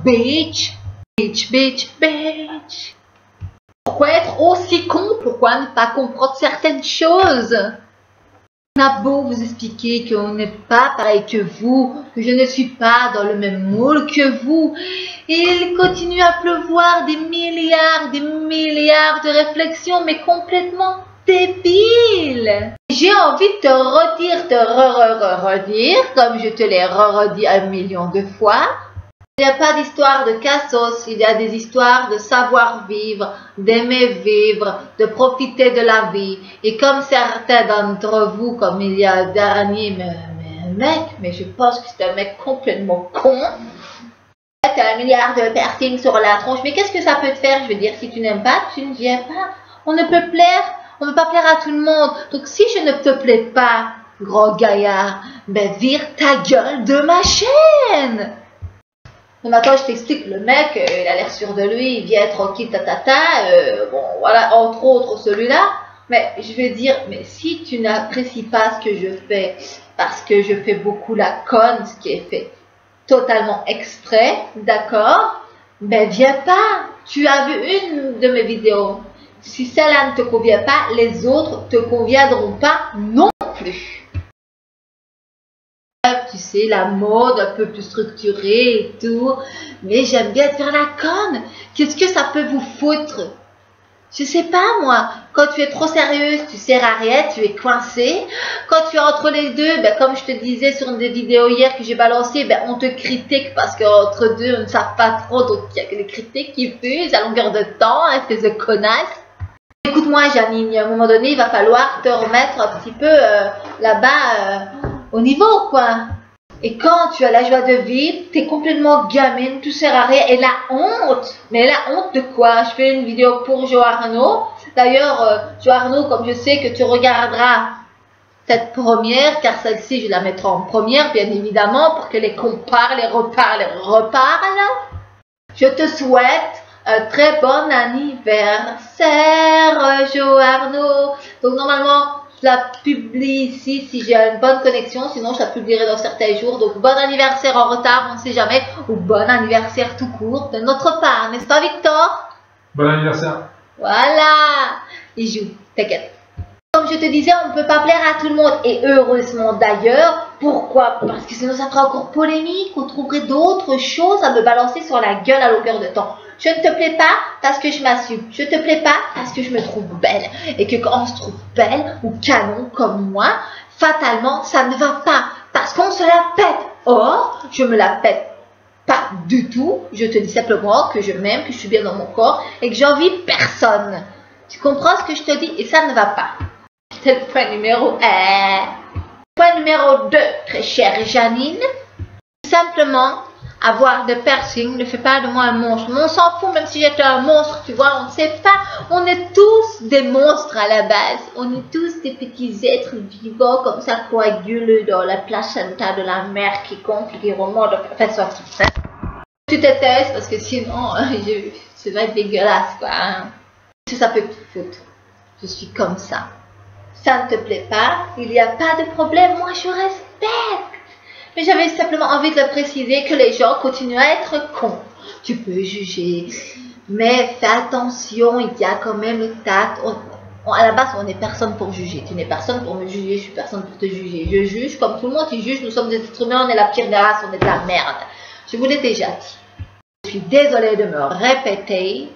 bitch, bitch, bitch, bitch. Pourquoi être aussi con? Pourquoi ne pas comprendre certaines choses? On a beau vous expliquer qu'on n'est pas pareil que vous, que je ne suis pas dans le même moule que vous. Il continue à pleuvoir des milliards de réflexions, mais complètement débiles. J'ai envie de te redire, redire, comme je te l'ai redit 1 million de fois. Il n'y a pas d'histoire de cassos, il y a des histoires de savoir vivre, d'aimer vivre, de profiter de la vie. Et comme certains d'entre vous, comme il y a un dernier mec, mais je pense que c'est un mec complètement con, t'as 1 milliard de piercings sur la tronche, mais qu'est-ce que ça peut te faire? Je veux dire, si tu n'aimes pas, tu ne viens pas. On ne peut plaire, on ne peut pas plaire à tout le monde. Donc si je ne te plais pas, gros gaillard, ben vire ta gueule de ma chaîne. Donc maintenant, je t'explique, le mec, il a l'air sûr de lui, il vient tranquille, bon, voilà, entre autres celui-là. Mais je vais dire, mais si tu n'apprécies pas ce que je fais, parce que je fais beaucoup la conne, ce qui est fait totalement exprès, d'accord, ben viens pas. Tu as vu une de mes vidéos. Si celle-là ne te convient pas, les autres te conviendront pas non plus. Tu sais, la mode un peu plus structurée et tout, mais j'aime bien faire la conne. Qu'est-ce que ça peut vous foutre? Je sais pas moi, quand tu es trop sérieuse, tu sers à rien, tu es coincée. Quand tu es entre les deux, ben, comme je te disais sur une des vidéos hier que j'ai balancées, ben, on te critique parce qu'entre deux, on ne savent pas trop, donc il y a que les critiques qui fusent à longueur de temps, espèce de connasse. Écoute-moi Janine, à un moment donné, il va falloir te remettre un petit peu là-bas au niveau, quoi. Et quand tu as la joie de vivre, tu es complètement gamine, tout sert à rien. Et la honte, mais la honte de quoi? Je fais une vidéo pour Jo Arnaud. D'ailleurs, Jo Arnaud, comme je sais que tu regarderas cette première, car celle-ci, je la mettrai en première, bien évidemment, pour que les cons parlent et reparlent. Je te souhaite un très bon anniversaire, Jo Arnaud. Donc, normalement, je la publie ici si j'ai une bonne connexion, sinon je la publierai dans certains jours. Donc bon anniversaire en retard, on ne sait jamais, ou bon anniversaire tout court de notre part, n'est-ce pas Victor? Bon anniversaire. Voilà, il joue, t'inquiète. Comme je te disais, on ne peut pas plaire à tout le monde, et heureusement d'ailleurs. Pourquoi? Parce que sinon ça sera encore polémique, on trouverait d'autres choses à me balancer sur la gueule à longueur de temps. Je ne te plais pas parce que je m'assume. Je te plais pas parce que je me trouve belle. Et que quand on se trouve belle ou canon comme moi, fatalement, ça ne va pas. Parce qu'on se la pète. Or, je me la pète pas du tout. Je te dis simplement que je m'aime, que je suis bien dans mon corps et que j'envie personne. Tu comprends ce que je te dis? Et ça ne va pas. C'est le point numéro 1. Point numéro 2, très chère Janine. Simplement, avoir de piercing ne fait pas de moi un monstre. Mais on s'en fout, même si j'étais un monstre, tu vois, on ne sait pas. On est tous des monstres à la base. On est tous des petits êtres vivants comme ça, coagulés dans la placenta de la mère qui gonfle, qui remonte. Enfin, soit ça. Tu te testes parce que sinon, ça va être dégueulasse, quoi. Hein. Si ça peut te foutre. Je suis comme ça. Ça ne te plaît pas, il n'y a pas de problème. Moi, je respecte. Mais j'avais simplement envie de le préciser que les gens continuent à être cons. Tu peux juger, mais fais attention, il y a quand même le tact. À la base, on n'est personne pour juger. Tu n'es personne pour me juger, je suis personne pour te juger. Je juge comme tout le monde qui juge, nous sommes des êtres humains, on est la pire des races, on est de la merde. Je vous l'ai déjà dit. Je suis désolée de me répéter.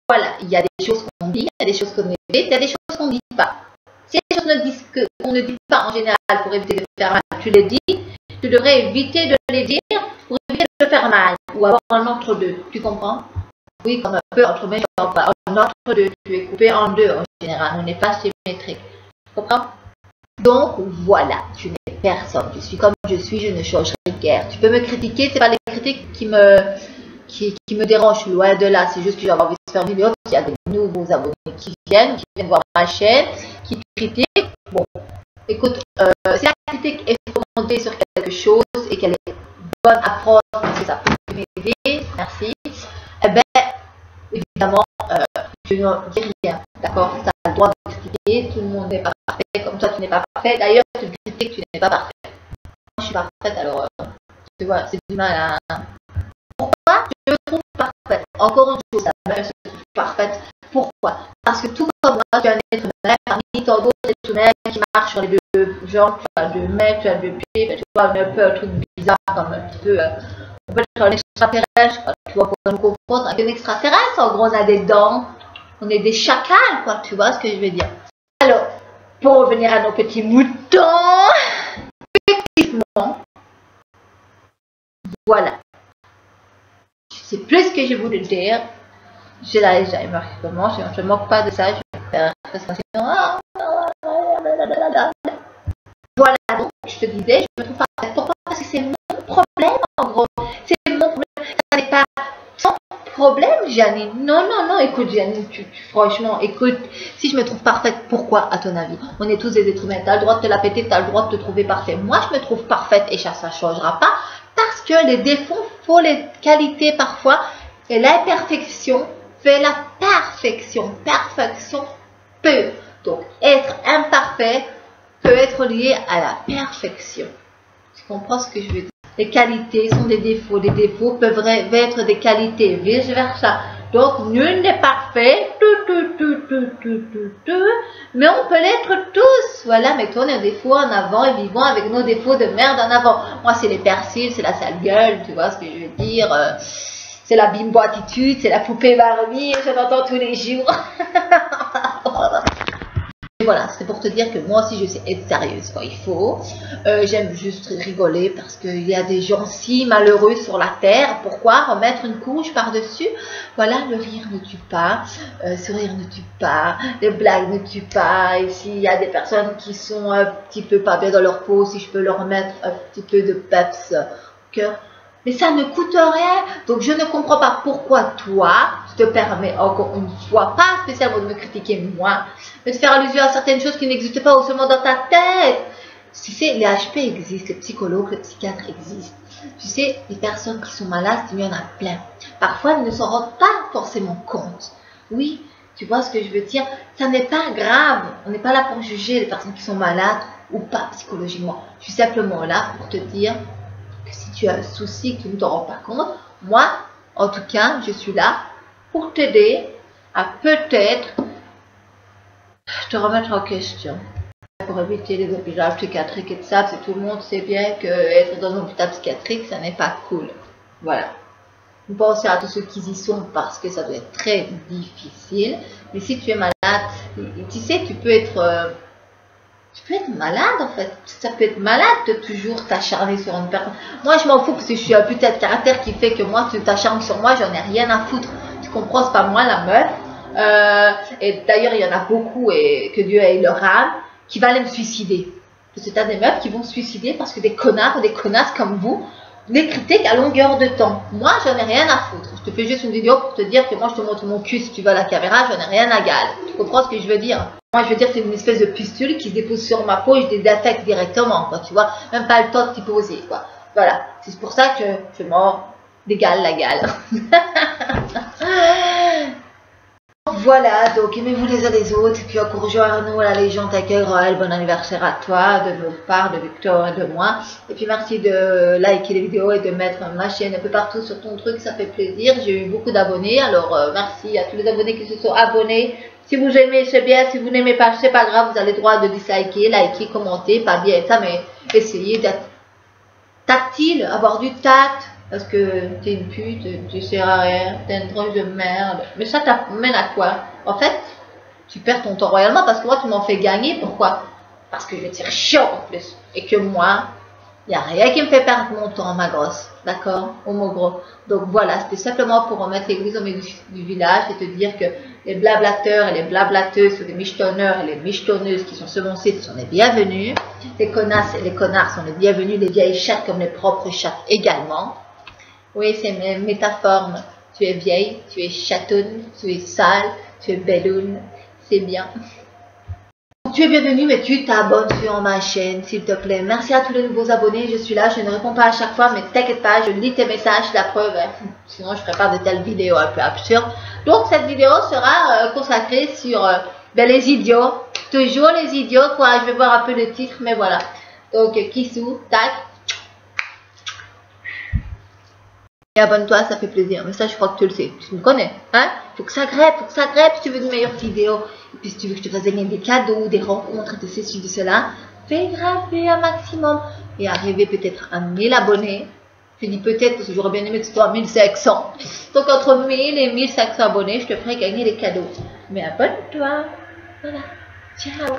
Voilà, il y a des choses qu'on dit, il y a des choses qu'on évite, il y a des choses qu'on ne dit pas. Si les choses qu'on ne dit pas en général pour éviter de faire mal, tu les dis. Tu devrais éviter de les dire pour éviter de faire mal ou avoir un entre-deux. Tu comprends? Oui, comme un peu entre mes jambes. Un entre-deux. Tu es coupé en deux en général. On n'est pas symétrique. Tu comprends? Donc, voilà. Tu n'es personne. Je suis comme je suis. Je ne changerai guère. Tu peux me critiquer. Ce n'est pas les critiques qui me dérangent. Loin de là. C'est juste que j'ai envie de faire une vidéo. Il y a des nouveaux abonnés qui viennent voir ma chaîne, qui critiquent. Bon. Écoute, si la critique est fondée sur quelque chose et qu'elle est bonne à prendre parce que ça peut m'aider, merci, eh bien, évidemment, je ne dis rien, d'accord? Tu as le droit de critiquer, tout le monde n'est pas parfait, comme toi tu n'es pas parfait. D'ailleurs, tu critiques, tu n'es pas parfait. Moi, je suis parfaite, alors, tu vois, c'est du mal à... Pourquoi Encore une chose, la meuf se trouve parfaite. Pourquoi? Parce que tout comme moi, tu es un être humain parmi tant d'autres êtres humains qui marchent sur les deux jambes. Tu as deux mains, tu as deux pieds, tu vois, un peu un truc bizarre, comme un petit peu. On peut être un extraterrestre, quoi, tu vois, pour nous confondre avec un extraterrestre. En gros, on a des dents, on est des chacals, quoi, tu vois ce que je veux dire. Alors, pour revenir à nos petits moutons, effectivement, voilà. C'est plus ce que je voulais dire. J'ai l'Alzheimer qui commence, je ne moque pas de ça, je vais faire voilà, donc je te disais, je me trouve parfaite. Pourquoi? Parce que c'est mon problème, en gros. C'est mon problème. Ça n'est pas ton problème, Janine. Non, non, non, écoute, Janine, franchement, écoute, si je me trouve parfaite, pourquoi, à ton avis? On est tous des êtres humains. Tu as le droit de te la péter, tu as le droit de te trouver parfait. Moi, je me trouve parfaite et ça ne changera pas parce que les défauts font les qualités parfois et l'imperfection fait la perfection. Perfection peut. Donc, être imparfait peut être lié à la perfection. Tu comprends ce que je veux dire? Les qualités sont des défauts. Les défauts peuvent être des qualités, vice versa. Donc, nul n'est parfait. Mais on peut l'être tous. Voilà, mettons nos défauts en avant et vivons avec nos défauts de merde en avant. Moi, c'est les persils, c'est la sale gueule, tu vois ce que je veux dire. C'est la bimbo attitude, c'est la poupée Barbie, je l'entends tous les jours. Et voilà, c'est pour te dire que moi aussi je sais être sérieuse quand il faut. J'aime juste rigoler parce qu'il y a des gens si malheureux sur la terre. Pourquoi remettre une couche par-dessus? Voilà, le rire ne tue pas, sourire ne tue pas, les blagues ne tuent pas. Et s'il y a des personnes qui sont un petit peu pas bien dans leur peau, si je peux leur mettre un petit peu de peps au cœur. Mais ça ne coûte rien. Donc je ne comprends pas pourquoi toi, je te permets encore une fois, pas spécialement de me critiquer moi, mais de faire allusion à certaines choses qui n'existent pas ou seulement dans ta tête. Tu sais, les HP existent, les psychologues, les psychiatres existent. Tu sais, les personnes qui sont malades, il y en a plein. Parfois, elles ne s'en rendent pas forcément compte. Oui, tu vois ce que je veux dire? Ça n'est pas grave. On n'est pas là pour juger les personnes qui sont malades ou pas psychologiquement. Je suis simplement là pour te dire que si tu as un souci que tu ne t'en rends pas compte, moi, en tout cas, je suis là pour t'aider à peut-être te remettre en question. Pour éviter les hôpitaux psychiatriques et tout ça, parce que tout le monde sait bien que être dans un hôpital psychiatrique, ça n'est pas cool. Voilà. Pensez à tous ceux qui y sont parce que ça doit être très difficile. Mais si tu es malade, tu sais, tu peux être malade en fait. Ça peut être malade de toujours t'acharner sur une personne. Moi je m'en fous parce que je suis un putain de caractère qui fait que moi tu t'acharnes sur moi, j'en ai rien à foutre. Tu comprends, c'est pas moi la meuf. Et d'ailleurs il y en a beaucoup et que Dieu ait leur âme qui va aller me suicider. Parce que t'as des meufs qui vont se suicider parce que des connards ou des connasses comme vous les critiquent à longueur de temps. Moi j'en ai rien à foutre. Je te fais juste une vidéo pour te dire que moi je te montre mon cul si tu vas à la caméra, j'en ai rien à gale. Tu comprends ce que je veux dire? Moi, je veux dire, c'est une espèce de pustule qui se dépose sur ma peau et je les désinfecte directement, quoi, tu vois. Même pas le temps de t'y poser, quoi. Voilà. C'est pour ça que je m'en dégale la gale. Voilà, donc aimez-vous les uns les autres. Et puis encourageons-nous à la Légion t'accueille Royal. Bon anniversaire à toi, de nos parts, de Victor et de moi. Et puis merci de liker les vidéos et de mettre ma chaîne un peu partout sur ton truc, ça fait plaisir. J'ai eu beaucoup d'abonnés, alors merci à tous les abonnés qui se sont abonnés. Si vous aimez, c'est bien. Si vous n'aimez pas, c'est pas grave. Vous avez le droit de disliker, liker, commenter. Pas bien ça, mais essayez d'être tactile, avoir du tact. Parce que t'es une pute, tu sers à rien, t'es une tronche de merde. Mais ça t'amène à quoi? En fait, tu perds ton temps royalement parce que moi, tu m'en fais gagner. Pourquoi? Parce que je tire chiant en plus. Et que moi, il n'y a rien qui me fait perdre mon temps, ma grosse. D'accord? Au mot gros. Donc voilà, c'était simplement pour remettre l'église au milieu du village et te dire que les blablateurs et les blablateuses, ou les michetonneurs et les michetonneuses qui sont semoncés sont les bienvenus. Les connasses et les connards sont les bienvenus. Les vieilles chattes comme les propres chattes également. Oui, c'est une métaphore. Tu es vieille, tu es chatonne, tu es sale, tu es belloune. C'est bien. Tu es bienvenue, mais tu t'abonnes sur ma chaîne, s'il te plaît. Merci à tous les nouveaux abonnés. Je suis là, je ne réponds pas à chaque fois, mais t'inquiète pas, je lis tes messages, la preuve. Sinon, je ferai pas de telles vidéos un peu absurdes. Donc, cette vidéo sera consacrée sur les idiots. Toujours les idiots, quoi. Je vais voir un peu le titre, mais voilà. Donc, Kissou, tac. Et abonne-toi, ça fait plaisir. Mais ça, je crois que tu le sais. Tu me connais. Hein? Faut que ça crêpe, si tu veux de meilleures vidéos. Et puis si tu veux que je te fasse gagner des cadeaux, des rencontres, de ceci, de cela, fais graver un maximum. Et arriver peut-être à 1000 abonnés. Je dis peut-être parce que j'aurais bien aimé que ce soit 1500. Donc entre 1000 et 1500 abonnés, je te ferai gagner des cadeaux. Mais abonne-toi. Voilà. Ciao.